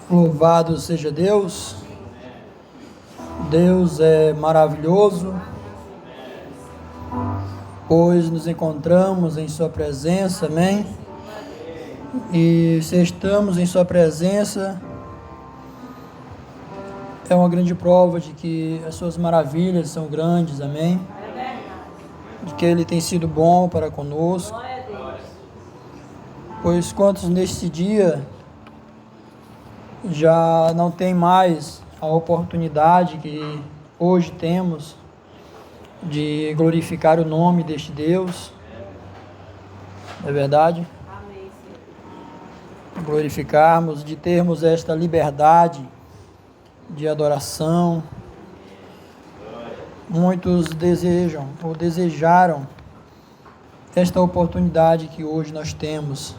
Louvado seja Deus. Deus é maravilhoso, pois nos encontramos em Sua presença, amém? E se estamos em Sua presença, é uma grande prova de que as Suas maravilhas são grandes, amém? De que Ele tem sido bom para conosco. Pois quantos neste dia já não tem mais a oportunidade que hoje temos de glorificar o nome deste Deus, não é verdade? Amém, Senhor. Glorificarmos, de termos esta liberdade de adoração. Muitos desejam ou desejaram esta oportunidade que hoje nós temos.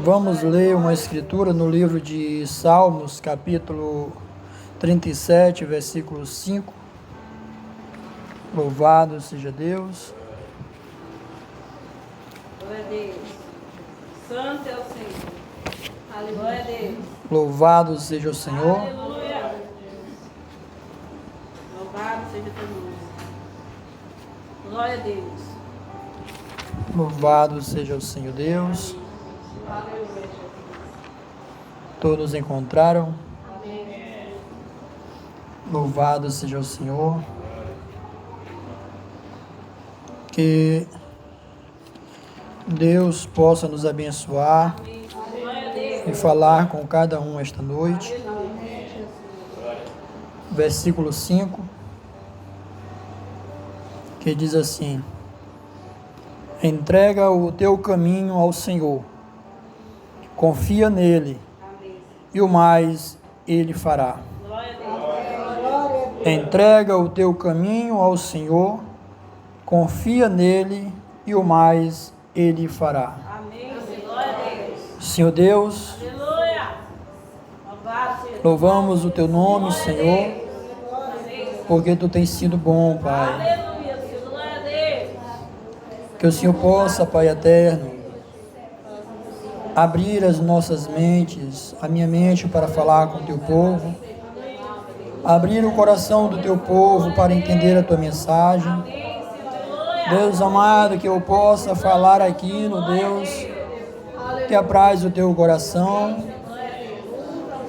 Vamos ler uma escritura no livro de Salmos, capítulo 37, versículo 5. Louvado seja Deus. Glória a Deus. Santo é o Senhor. Aleluia a Deus. Louvado seja o Senhor. Aleluia. Louvado seja teu nome. Glória a Deus. Louvado seja o Senhor Deus. Aleluia. Todos encontraram. Amém. Louvado seja o Senhor. Que Deus possa nos abençoar Glória a Deus. e falar com cada um esta noite. Versículo 5, que diz assim: entrega o teu caminho ao Senhor, confia nele, e o mais ele fará. Glória a Deus. Entrega o teu caminho ao Senhor, confia nele, e o mais ele fará. Amém. Glória a Deus. Senhor Deus, Aleluia. Louvado seja. louvamos o teu nome, Senhor, porque tu tens sido bom, Pai. Aleluia, Senhor. Glória a Deus. Que o Senhor possa, Pai eterno, abrir as nossas mentes, a minha mente para falar com o teu povo, abrir o coração do teu povo para entender a tua mensagem. Deus amado, que eu possa falar aquilo, Deus, que apraz o teu coração,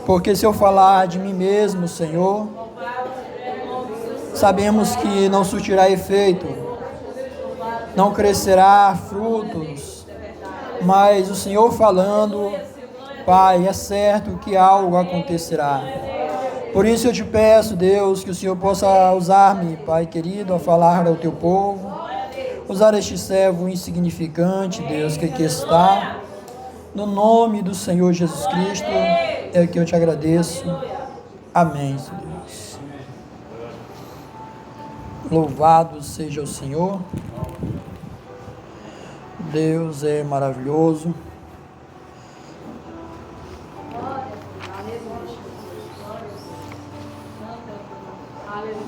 porque se eu falar de mim mesmo, Senhor, sabemos que não surtirá efeito, não crescerá frutos, mas o Senhor falando, Pai, é certo que algo acontecerá. Por isso eu te peço, Deus, que o Senhor possa usar-me, Pai querido, a falar ao teu povo, usar este servo insignificante, Deus, que aqui está, no nome do Senhor Jesus Cristo, é que eu te agradeço. Amém, Senhor Deus. Louvado seja o Senhor. Deus é maravilhoso.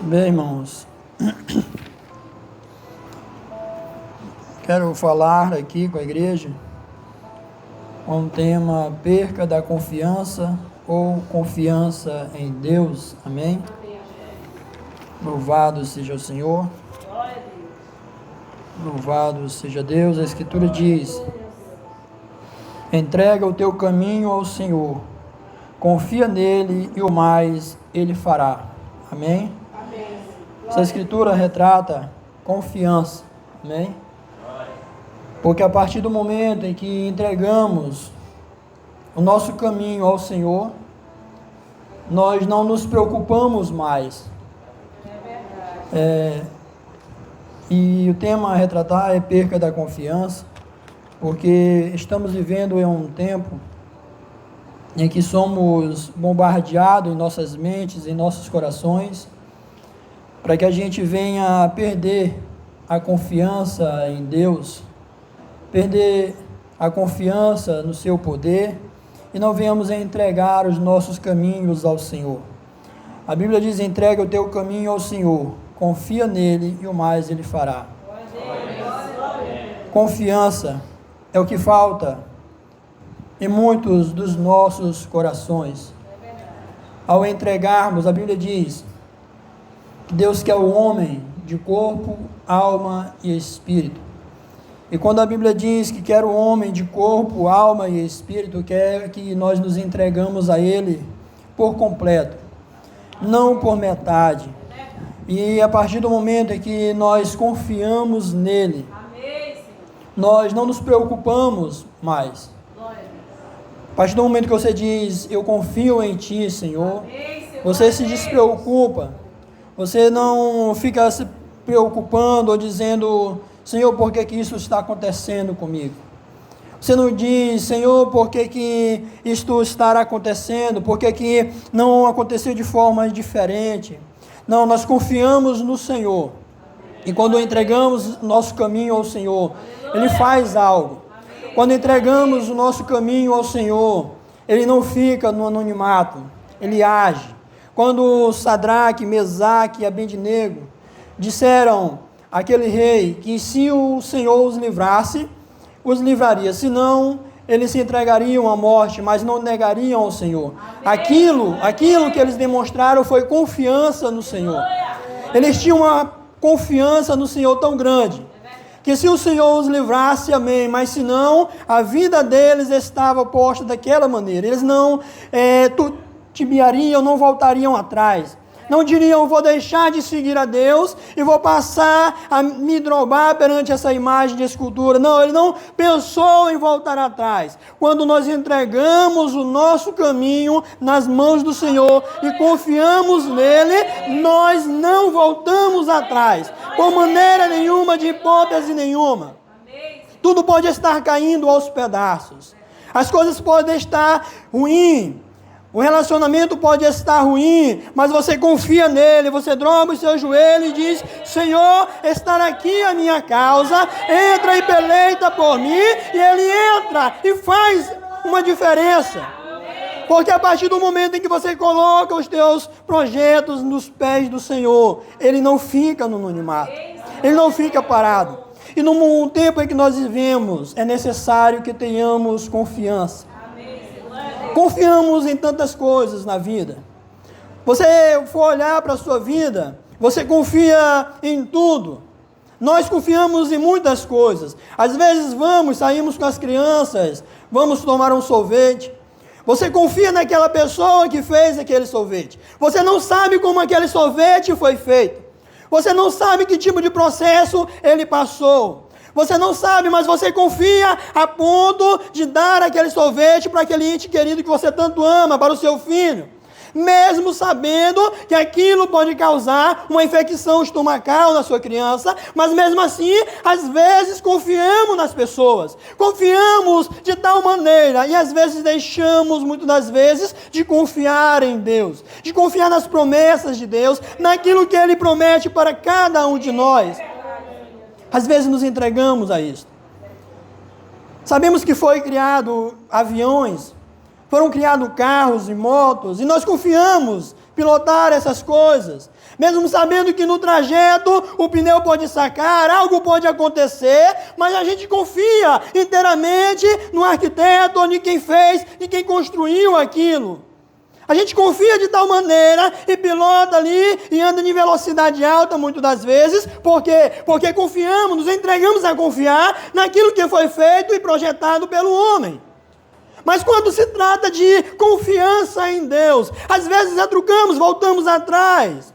Bem, irmãos, quero falar aqui com a igreja um tema: perca da confiança ou confiança em Deus. Amém? Louvado seja o Senhor. Louvado seja Deus. A Escritura diz: entrega o teu caminho ao Senhor, confia nele e o mais ele fará. Amém? Essa Escritura retrata confiança. Amém? Porque a partir do momento em que entregamos o nosso caminho ao Senhor, nós não nos preocupamos mais. E o tema a retratar é perca da confiança, porque estamos vivendo em um tempo em que somos bombardeados em nossas mentes, em nossos corações, para que a gente venha a perder a confiança em Deus, perder a confiança no seu poder e não venhamos a entregar os nossos caminhos ao Senhor. A Bíblia diz: entrega o teu caminho ao Senhor, confia nele e o mais ele fará. Confiança é o que falta em muitos dos nossos corações. Ao entregarmos, a Bíblia diz que Deus quer o homem de corpo, alma e espírito. E quando a Bíblia diz que quer o homem de corpo, alma e espírito, quer que nós nos entregamos a Ele por completo, não por metade. E a partir do momento em que nós confiamos nele, nós não nos preocupamos mais. A partir do momento que você diz, eu confio em Ti, Senhor, você se despreocupa. Você não fica se preocupando ou dizendo, Senhor, por que isso está acontecendo comigo? Você não diz, Senhor, por que isto estará acontecendo? Por que não aconteceu de forma diferente? Não, nós confiamos no Senhor. E quando entregamos nosso caminho ao Senhor, Ele faz algo. Quando entregamos o nosso caminho ao Senhor, Ele não fica no anonimato, Ele age. Quando Sadraque, Mesaque e Abednego disseram àquele rei que se o Senhor os livrasse, os livraria, senão eles se entregariam à morte, mas não negariam ao Senhor. Aquilo que eles demonstraram foi confiança no Senhor. Eles tinham uma confiança no Senhor tão grande, que se o Senhor os livrasse, amém, mas se não, a vida deles estava posta daquela maneira. Eles não titubeariam, não voltariam atrás. Não diriam, vou deixar de seguir a Deus e vou passar a me drobar perante essa imagem de escultura. Não, ele não pensou em voltar atrás. Quando nós entregamos o nosso caminho nas mãos do Senhor e confiamos nele, nós não voltamos atrás, por maneira nenhuma, de hipótese nenhuma. Tudo pode estar caindo aos pedaços. As coisas podem estar ruins. O relacionamento pode estar ruim, mas você confia nele, você dobra o seu joelho e diz, Senhor, está aqui a minha causa, entra e peleita por mim, e ele entra e faz uma diferença. Porque a partir do momento em que você coloca os teus projetos nos pés do Senhor, ele não fica no anonimato, ele não fica parado. E no tempo em que nós vivemos, é necessário que tenhamos confiança. Confiamos em tantas coisas na vida. Você for olhar para a sua vida, você confia em tudo. Nós confiamos em muitas coisas. Às vezes saímos com as crianças, vamos tomar um sorvete. Você confia naquela pessoa que fez aquele sorvete. Você não sabe como aquele sorvete foi feito. Você não sabe que tipo de processo ele passou. Você não sabe, mas você confia a ponto de dar aquele sorvete para aquele ente querido que você tanto ama, para o seu filho. Mesmo sabendo que aquilo pode causar uma infecção estomacal na sua criança, mas mesmo assim, às vezes confiamos nas pessoas. Confiamos de tal maneira e às vezes deixamos, muitas das vezes, de confiar em Deus. De confiar nas promessas de Deus, naquilo que Ele promete para cada um de nós. Às vezes nos entregamos a isso. Sabemos que foi criado aviões, foram criados carros e motos, e nós confiamos pilotar essas coisas. Mesmo sabendo que no trajeto o pneu pode sacar, algo pode acontecer, mas a gente confia inteiramente no arquiteto, ou de quem fez, de quem construiu aquilo. A gente confia de tal maneira e pilota ali e anda em velocidade alta muitas das vezes. Por quê? Porque confiamos, nos entregamos a confiar naquilo que foi feito e projetado pelo homem. Mas quando se trata de confiança em Deus, às vezes retrucamos, voltamos atrás.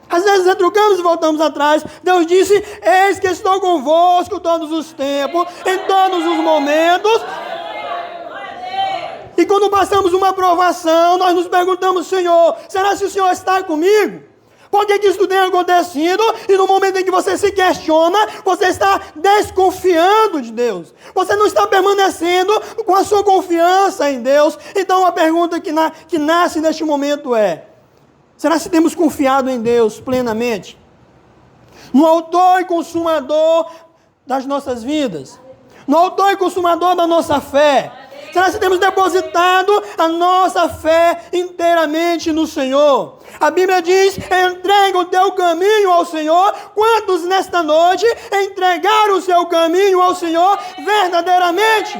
Às vezes retrucamos e voltamos atrás. Deus disse, eis que estou convosco todos os tempos, em todos os momentos. E quando passamos uma provação, nós nos perguntamos, Senhor, será que o Senhor está comigo? Por que isso tem acontecido? E no momento em que você se questiona, você está desconfiando de Deus. Você não está permanecendo com a sua confiança em Deus. Então a pergunta que nasce neste momento é, será que temos confiado em Deus plenamente? No autor e consumador das nossas vidas? No autor e consumador da nossa fé? Será que temos depositado a nossa fé inteiramente no Senhor? A Bíblia diz, entrega o teu caminho ao Senhor. Quantos nesta noite entregaram o seu caminho ao Senhor verdadeiramente?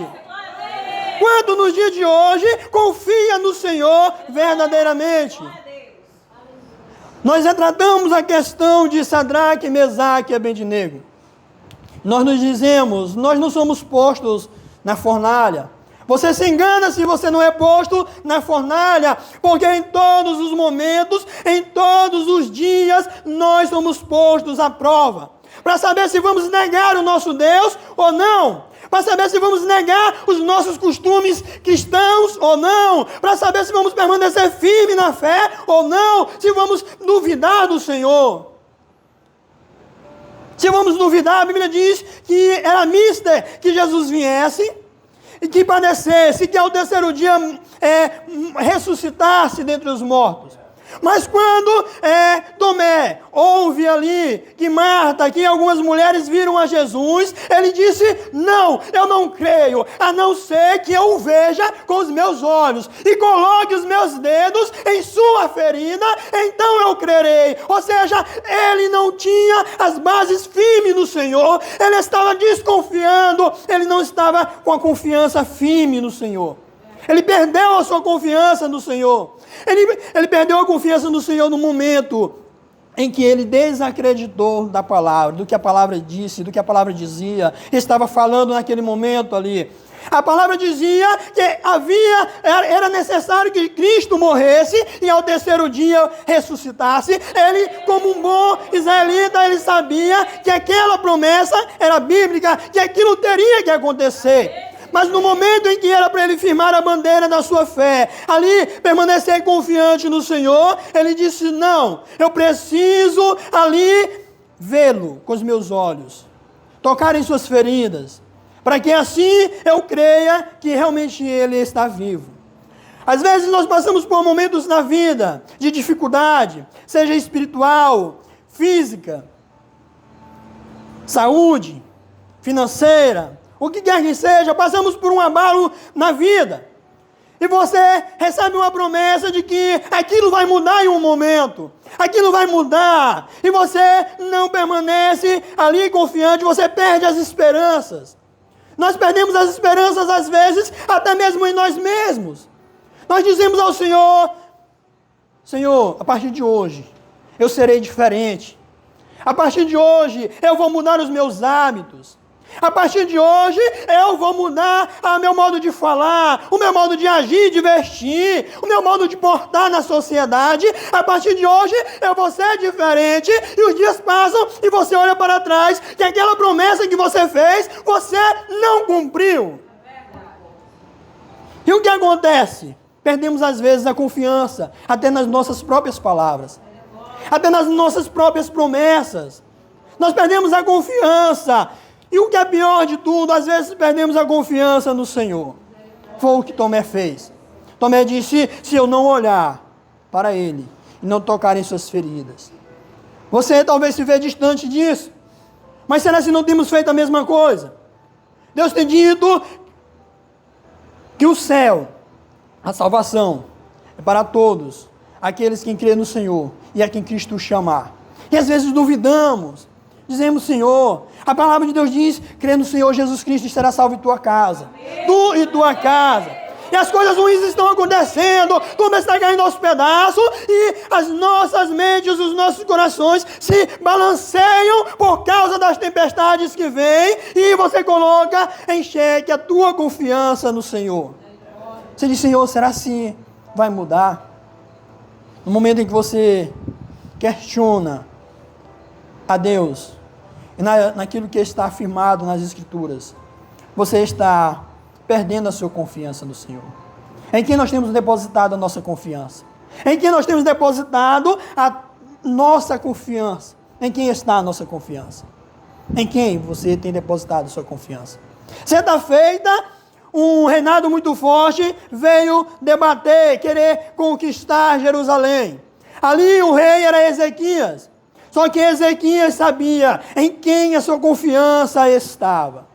Quanto nos dias de hoje confia no Senhor verdadeiramente? Nós retratamos a questão de Sadraque, Mesaque e Abednego. Nós nos dizemos, nós não somos postos na fornalha. Você se engana se você não é posto na fornalha, porque em todos os momentos, em todos os dias, nós somos postos à prova. Para saber se vamos negar o nosso Deus ou não. Para saber se vamos negar os nossos costumes cristãos ou não. Para saber se vamos permanecer firme na fé ou não. Se vamos duvidar do Senhor. Se vamos duvidar, a Bíblia diz que era mister que Jesus viesse e que padecesse, que ao terceiro dia ressuscitasse dentre os mortos. Mas quando Tomé ouve ali que Marta, que algumas mulheres viram a Jesus, ele disse, não, eu não creio, a não ser que eu o veja com os meus olhos e coloque os meus dedos em sua ferida, então eu crerei. Ou seja, ele não tinha as bases firmes no Senhor, ele estava desconfiando, ele não estava com a confiança firme no Senhor. Ele perdeu a sua confiança no Senhor. Ele perdeu a confiança no Senhor no momento em que ele desacreditou da palavra, do que a palavra disse, do que a palavra dizia. Estava falando naquele momento ali. A palavra dizia que era necessário que Cristo morresse e ao terceiro dia ressuscitasse. Ele, como um bom israelita, ele sabia que aquela promessa era bíblica, que aquilo teria que acontecer. Mas no momento em que era para ele firmar a bandeira da sua fé, ali permanecer confiante no Senhor, ele disse, não, eu preciso ali vê-lo com os meus olhos, tocar em suas feridas, para que assim eu creia que realmente ele está vivo. Às vezes nós passamos por momentos na vida de dificuldade, seja espiritual, física, saúde, financeira, o que quer que seja, passamos por um abalo na vida. E você recebe uma promessa de que aquilo vai mudar em um momento. Aquilo vai mudar. E você não permanece ali confiante, você perde as esperanças. Nós perdemos as esperanças às vezes, até mesmo em nós mesmos. Nós dizemos ao Senhor, Senhor, a partir de hoje, eu serei diferente. A partir de hoje, eu vou mudar os meus hábitos. A partir de hoje, eu vou mudar o meu modo de falar, o meu modo de agir, de vestir, o meu modo de portar na sociedade. A partir de hoje, eu vou ser diferente. E os dias passam e você olha para trás, que aquela promessa que você fez, você não cumpriu. E o que acontece? Perdemos às vezes a confiança, até nas nossas próprias palavras, até nas nossas próprias promessas. Nós perdemos a confiança. E o que é pior de tudo, às vezes perdemos a confiança no Senhor. Foi o que Tomé fez. Tomé disse, se eu não olhar para ele e não tocar em suas feridas. Você talvez se vê distante disso. Mas será que não temos feito a mesma coisa? Deus tem dito que o céu, a salvação, é para todos, aqueles que creem no Senhor e a quem Cristo chamar. E às vezes duvidamos. Dizemos, Senhor, a palavra de Deus diz, crê no Senhor Jesus Cristo e será salvo em tua casa. Tu e tua casa. E as coisas ruins estão acontecendo, tudo está caindo aos pedaços, e as nossas mentes, os nossos corações se balanceiam por causa das tempestades que vêm, e você coloca em xeque a tua confiança no Senhor. Você diz, Senhor, será assim? Vai mudar? No momento em que você questiona a Deus, e naquilo que está afirmado nas Escrituras, você está perdendo a sua confiança no Senhor. Em quem nós temos depositado a nossa confiança? Em quem nós temos depositado a nossa confiança? Em quem está a nossa confiança? Em quem você tem depositado a sua confiança? Certa feita, um reinado muito forte veio debater, querer conquistar Jerusalém. Ali o rei era Ezequias. Só que Ezequias sabia em quem a sua confiança estava.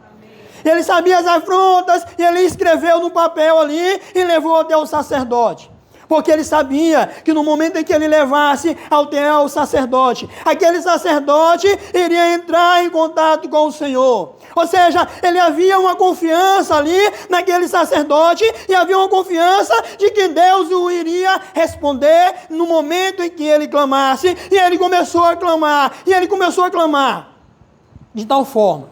Ele sabia as afrontas e ele escreveu no papel ali e levou até o sacerdote. Porque ele sabia que no momento em que ele levasse ao sacerdote, aquele sacerdote iria entrar em contato com o Senhor. Ou seja, ele havia uma confiança ali naquele sacerdote e havia uma confiança de que Deus o iria responder no momento em que ele clamasse. E ele começou a clamar, de tal forma.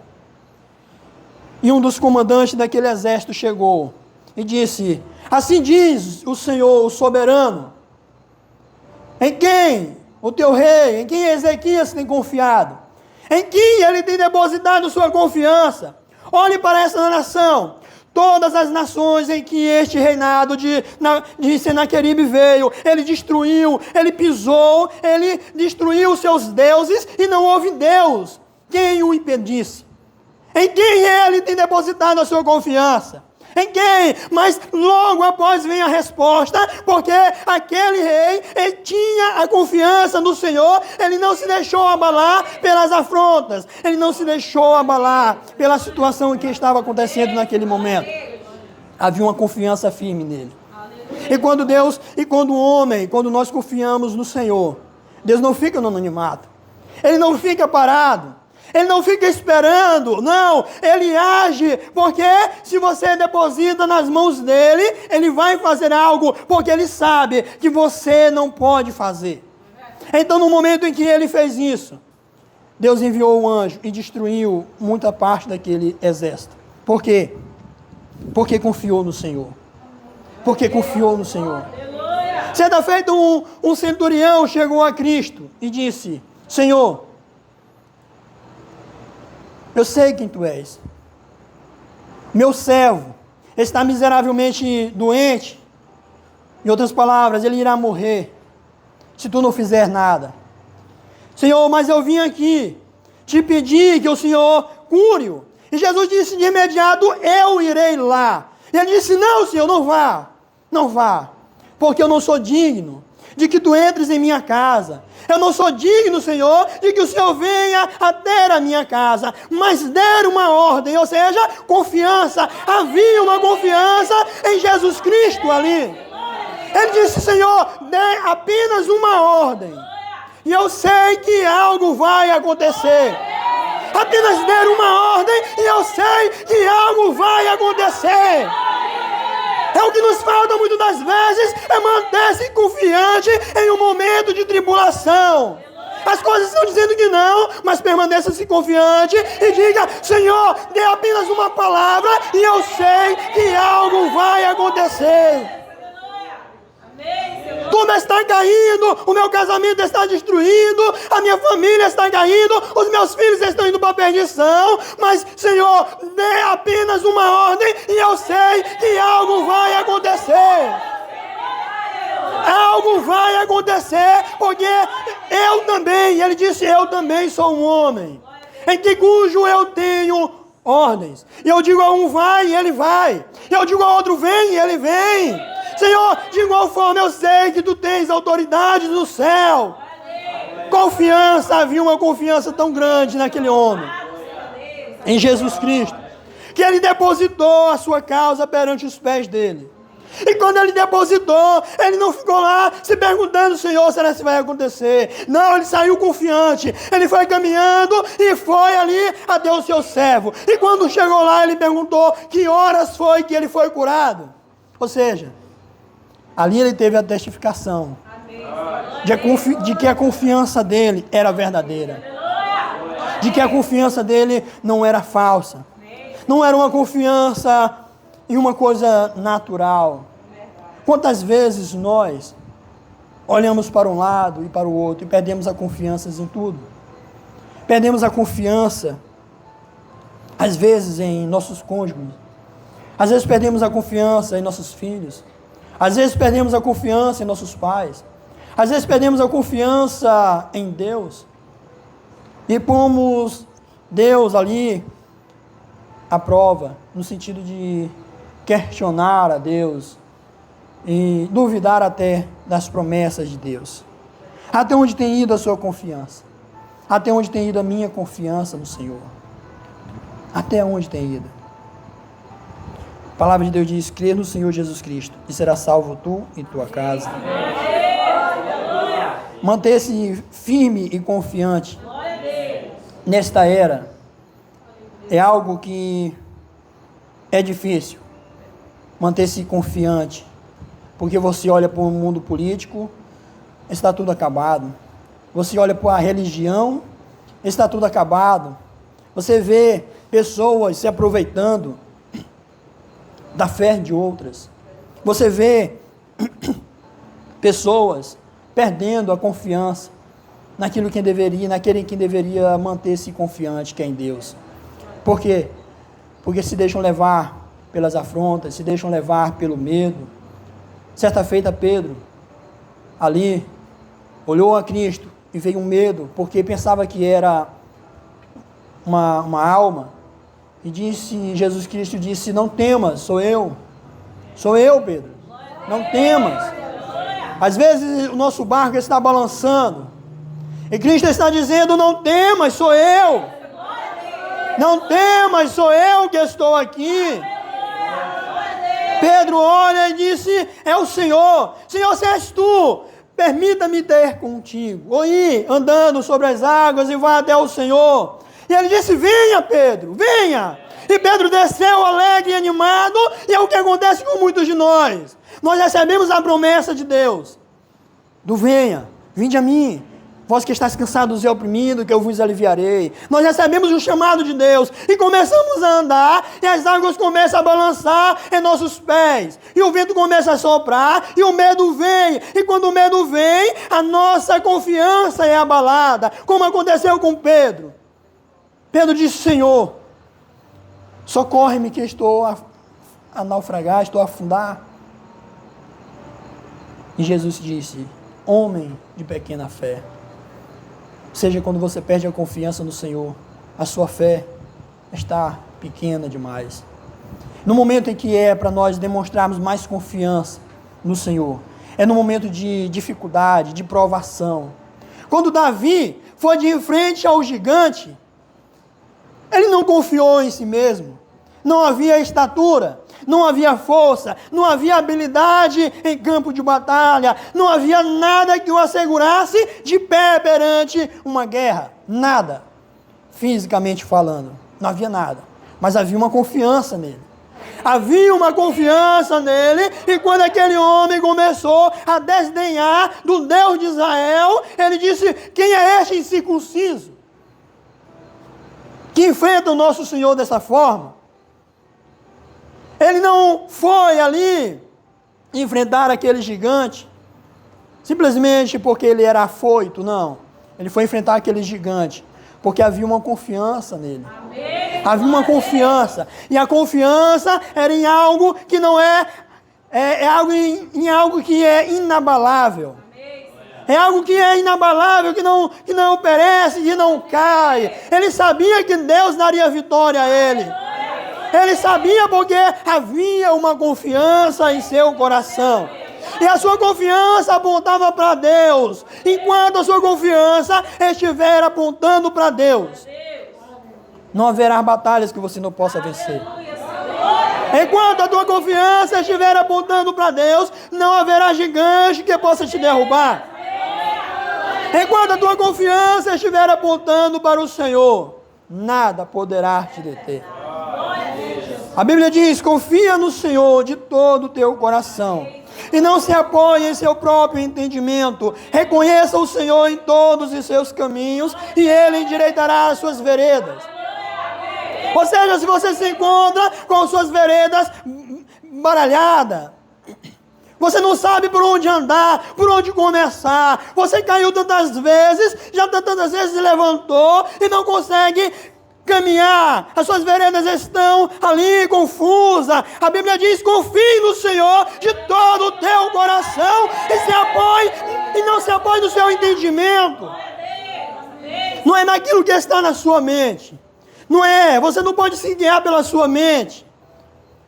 E um dos comandantes daquele exército chegou e disse: assim diz o Senhor, o soberano, em quem o teu rei, em quem Ezequias tem confiado, em quem ele tem depositado sua confiança. Olhe para essa nação, todas as nações em que este reinado de Senaqueribe veio, ele destruiu, ele pisou, ele destruiu os seus deuses e não houve Deus quem o impedisse. Em quem ele tem depositado a sua confiança? Em quem? Mas logo após vem a resposta, porque aquele rei, ele tinha a confiança no Senhor, ele não se deixou abalar pelas afrontas, ele não se deixou abalar pela situação que estava acontecendo naquele momento. Havia uma confiança firme nele. Quando nós confiamos no Senhor, Deus não fica no anonimato, ele não fica parado. Ele não fica esperando, não, ele age, porque se você deposita nas mãos dele, ele vai fazer algo, porque ele sabe que você não pode fazer. Então, no momento em que ele fez isso, Deus enviou um anjo e destruiu muita parte daquele exército. Por quê? Porque confiou no Senhor. Porque confiou no Senhor. Certa feita, um centurião chegou a Cristo e disse: Senhor, eu sei quem tu és. Meu servo está miseravelmente doente. Em outras palavras, ele irá morrer se tu não fizer nada. Senhor, mas eu vim aqui te pedir que o Senhor cure-o. E Jesus disse de imediato: eu irei lá. E ele disse: não, Senhor, não vá, porque eu não sou digno de que tu entres em minha casa. Eu não sou digno, Senhor, de que o Senhor venha até a minha casa. Mas deram uma ordem, ou seja, confiança. Havia uma confiança em Jesus Cristo ali. Ele disse: Senhor, dê apenas uma ordem, e eu sei que algo vai acontecer. Apenas deram uma ordem, e eu sei que algo vai acontecer. É o que nos falta muitas das vezes, é manter-se confiante em um momento de tribulação. As coisas estão dizendo que não, mas permaneça-se confiante e diga: Senhor, dê apenas uma palavra e eu sei que algo vai acontecer. Tudo está caindo, o meu casamento está destruído, a minha família está caindo, os meus filhos estão indo para a perdição, mas, Senhor, dê apenas uma ordem e eu sei que algo vai acontecer. Algo vai acontecer, porque eu também, ele disse: eu também sou um homem, cujo eu tenho ordens. E eu digo a um: vai, e ele vai. E eu digo a outro: vem, e ele vem. Senhor, de igual forma eu sei que tu tens autoridade no céu. Confiança, havia uma confiança tão grande naquele homem, em Jesus Cristo, que ele depositou a sua causa perante os pés dele. E quando ele depositou, ele não ficou lá se perguntando: Senhor, será que vai acontecer? Não, ele saiu confiante. Ele foi caminhando e foi ali até o seu servo. E quando chegou lá, ele perguntou que horas foi que ele foi curado. Ou seja, ali ele teve a testificação de que a confiança dele era verdadeira, de que a confiança dele não era falsa, não era uma confiança em uma coisa natural. Quantas vezes nós olhamos para um lado e para o outro e perdemos a confiança em tudo? Perdemos a confiança, às vezes, em nossos cônjuges, às vezes perdemos a confiança em nossos filhos, às vezes perdemos a confiança em nossos pais, às vezes perdemos a confiança em Deus e pomos Deus ali à prova, no sentido de questionar a Deus e duvidar até das promessas de Deus. Até onde tem ido a sua confiança? Até onde tem ido a minha confiança no Senhor? Até onde tem ido? A palavra de Deus diz: crê no Senhor Jesus Cristo e será salvo tu e tua casa. Manter-se firme e confiante nesta era é algo que é difícil. Manter-se confiante, porque você olha para o mundo político, está tudo acabado. Você olha para a religião, está tudo acabado. Você vê pessoas se aproveitando da fé de outras. Você vê pessoas perdendo a confiança naquele que deveria manter-se confiante, que é em Deus. Por quê? Porque se deixam levar pelas afrontas, se deixam levar pelo medo. Certa feita, Pedro, ali, olhou a Cristo e veio um medo, porque pensava que era uma alma, e Jesus Cristo disse: não temas, sou eu, Pedro, não temas. Às vezes o nosso barco está balançando, e Cristo está dizendo: não temas, sou eu, não temas, sou eu que estou aqui. Pedro olha e disse: é o Senhor, Senhor, se és tu, permita-me ter contigo, ou ir andando sobre as águas e vá até o Senhor. E ele disse: venha, Pedro, venha. E Pedro desceu alegre e animado, e é o que acontece com muitos de nós. Nós recebemos a promessa de Deus, do venha, vinde a mim, vós que estáis cansados e oprimidos, que eu vos aliviarei. Nós recebemos o chamado de Deus, e começamos a andar, e as águas começam a balançar em nossos pés, e o vento começa a soprar, e o medo vem, e quando o medo vem, a nossa confiança é abalada, como aconteceu com Pedro. Pedro disse: Senhor, socorre-me que estou a naufragar, estou a afundar. E Jesus disse: homem de pequena fé. Ou seja, quando você perde a confiança no Senhor, a sua fé está pequena demais. No momento em que é para nós demonstrarmos mais confiança no Senhor, é no momento de dificuldade, de provação. Quando Davi foi de frente ao gigante, ele não confiou em si mesmo. Não havia estatura, não havia força, não havia habilidade em campo de batalha, não havia nada que o assegurasse de pé perante uma guerra. Nada, fisicamente falando, não havia nada. Mas havia uma confiança nele. Havia uma confiança nele, e quando aquele homem começou a desdenhar do Deus de Israel, ele disse: quem é este incircunciso que enfrenta o nosso Senhor dessa forma? Ele não foi ali enfrentar aquele gigante simplesmente porque ele era afoito, não. Ele foi enfrentar aquele gigante porque havia uma confiança nele. Amém. Havia uma confiança, e a confiança era em algo que não em algo que é inabalável. É algo que é inabalável, que não perece, que não cai. Ele sabia que Deus daria vitória a ele. Ele sabia porque havia uma confiança em seu coração. E a sua confiança apontava para Deus. Enquanto a sua confiança estiver apontando para Deus, não haverá batalhas que você não possa vencer. Enquanto a tua confiança estiver apontando para Deus, não haverá gigante que possa te derrubar. Enquanto a tua confiança estiver apontando para o Senhor, nada poderá te deter. A Bíblia diz: confia no Senhor de todo o teu coração, e não se apoie em seu próprio entendimento. Reconheça o Senhor em todos os seus caminhos, e Ele endireitará as suas veredas. Ou seja, se você se encontra com suas veredas baralhadas, você não sabe por onde andar, por onde começar, você caiu tantas vezes, já tantas vezes se levantou e não consegue caminhar, as suas veredas estão ali confusas. A Bíblia diz: confie no Senhor de todo o teu coração, e não se apoie no seu entendimento. Não é naquilo que está na sua mente. Não é, você não pode se guiar pela sua mente.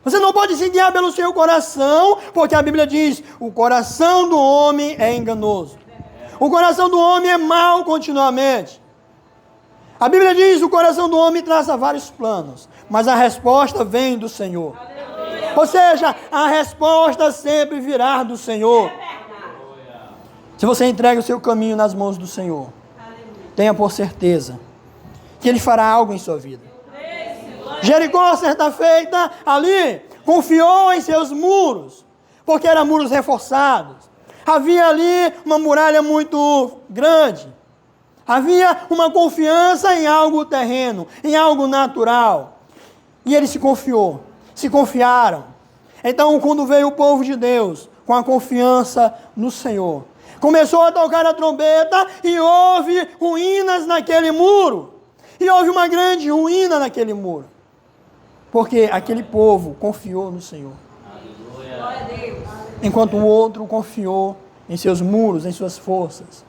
Você não pode se guiar pelo seu coração, porque a Bíblia diz: o coração do homem é enganoso. O coração do homem é mau continuamente. A Bíblia diz: o coração do homem traça vários planos, mas a resposta vem do Senhor. Ou seja, a resposta sempre virá do Senhor. Se você entrega o seu caminho nas mãos do Senhor, tenha por certeza que Ele fará algo em sua vida. Jericó, certa feita, ali, confiou em seus muros, porque eram muros reforçados. Havia ali uma muralha muito grande. Havia uma confiança em algo terreno, em algo natural. E ele se confiaram. Então, quando veio o povo de Deus, com a confiança no Senhor, começou a tocar a trombeta e houve ruínas naquele muro. E houve uma grande ruína naquele muro. Porque aquele povo confiou no Senhor. Glória a Deus. Enquanto o outro confiou em seus muros, em suas forças.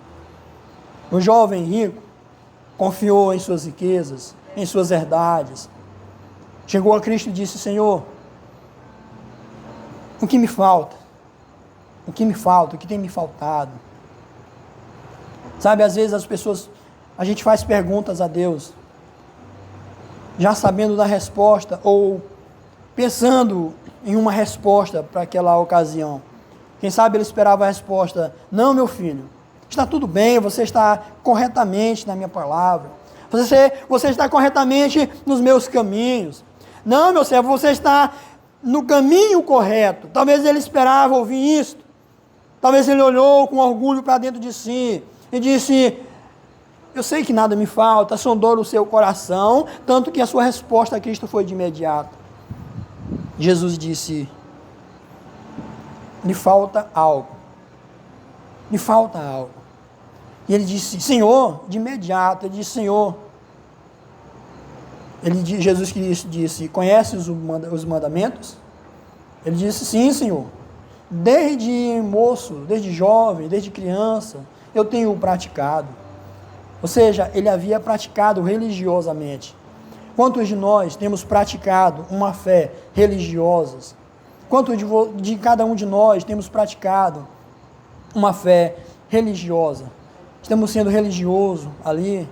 O jovem rico confiou em suas riquezas, em suas herdades. Chegou a Cristo e disse: Senhor, o que me falta? O que me falta? O que tem me faltado? Sabe, às vezes a gente faz perguntas a Deus, já sabendo da resposta, ou pensando em uma resposta para aquela ocasião. Quem sabe ele esperava a resposta: não, meu filho, está tudo bem, você está corretamente na minha palavra, você está corretamente nos meus caminhos. Não, meu servo, você está no caminho correto. Talvez ele esperava ouvir isto. Talvez ele olhou com orgulho para dentro de si e disse: eu sei que nada me falta, sondou o seu coração, tanto que a sua resposta a Cristo foi de imediato. Jesus disse: lhe falta algo. Lhe falta algo. E ele disse: Senhor, de imediato. Ele disse: Senhor. Jesus Cristo disse: conheces os mandamentos? Ele disse: sim, Senhor. Desde moço, desde jovem, desde criança, eu tenho praticado. Ou seja, ele havia praticado religiosamente. Quantos de nós temos praticado uma fé religiosa? Quantos de cada um de nós temos praticado uma fé religiosa? Estamos sendo religiosos ali,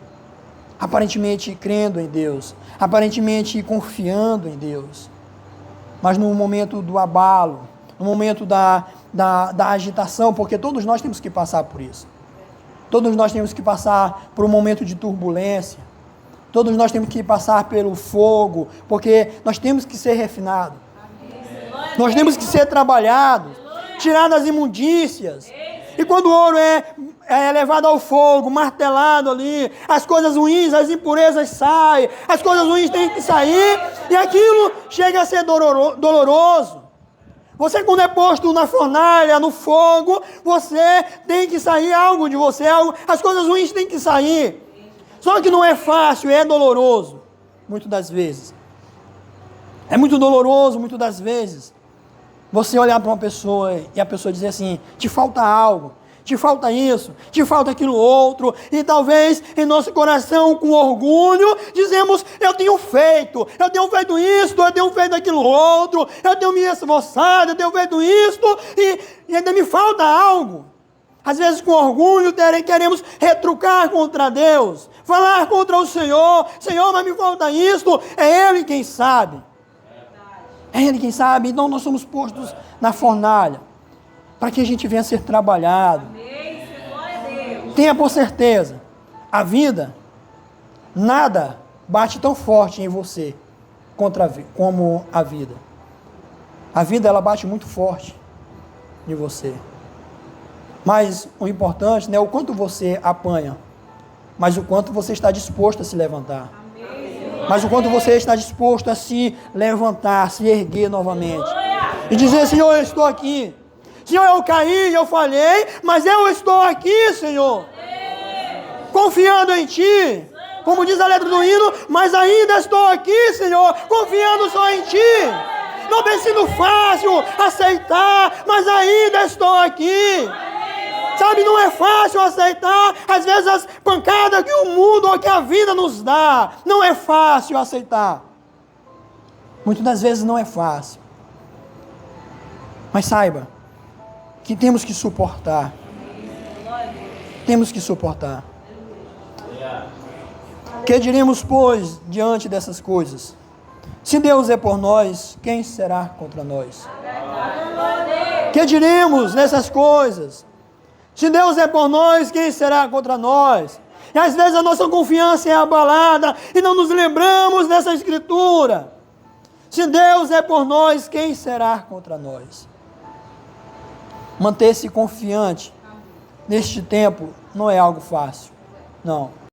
aparentemente crendo em Deus, aparentemente confiando em Deus. Mas no momento do abalo, no momento da agitação, porque todos nós temos que passar por isso. Todos nós temos que passar por um momento de turbulência. Todos nós temos que passar pelo fogo, porque nós temos que ser refinados. Nós temos que ser trabalhados, tirar das imundícias. E quando o ouro é levado ao fogo, martelado ali, as coisas ruins, as impurezas saem, as coisas ruins têm que sair, e aquilo chega a ser doloroso. Você, quando é posto na fornalha, no fogo, você tem que sair algo de você, as coisas ruins têm que sair. Só que não é fácil, é doloroso, muitas das vezes. É muito doloroso, muitas das vezes, você olhar para uma pessoa e a pessoa dizer assim: te falta algo, te falta isso, te falta aquilo outro, e talvez em nosso coração, com orgulho, dizemos: eu tenho feito isto, eu tenho feito aquilo outro, eu tenho me esforçado, eu tenho feito isto, e ainda me falta algo. Às vezes com orgulho queremos retrucar contra Deus, falar contra o Senhor: Senhor, mas me falta isto. É Ele quem sabe. É Ele quem sabe. Então nós somos postos na fornalha, para que a gente venha a ser trabalhado. Tenha por certeza, a vida, nada bate tão forte em você como a vida. A vida, ela bate muito forte em você. Mas o importante não é o quanto você apanha, mas o quanto você está disposto a se levantar. Mas o quanto você está disposto a se levantar, se erguer novamente. E dizer: Senhor, eu estou aqui. Senhor, eu caí, eu falhei, mas eu estou aqui, Senhor. Confiando em Ti. Como diz a letra do hino: mas ainda estou aqui, Senhor, confiando só em Ti. Não tem sido fácil aceitar, mas ainda estou aqui. Sabe, não é fácil aceitar, às vezes, as pancadas que o mundo ou que a vida nos dá. Não é fácil aceitar. Muitas das vezes não é fácil. Mas saiba que temos que suportar. Temos que suportar. Que diremos, pois, diante dessas coisas? Se Deus é por nós, quem será contra nós? Que diremos nessas coisas? Se Deus é por nós, quem será contra nós? E às vezes a nossa confiança é abalada e não nos lembramos dessa escritura. Se Deus é por nós, quem será contra nós? Manter-se confiante neste tempo não é algo fácil, não.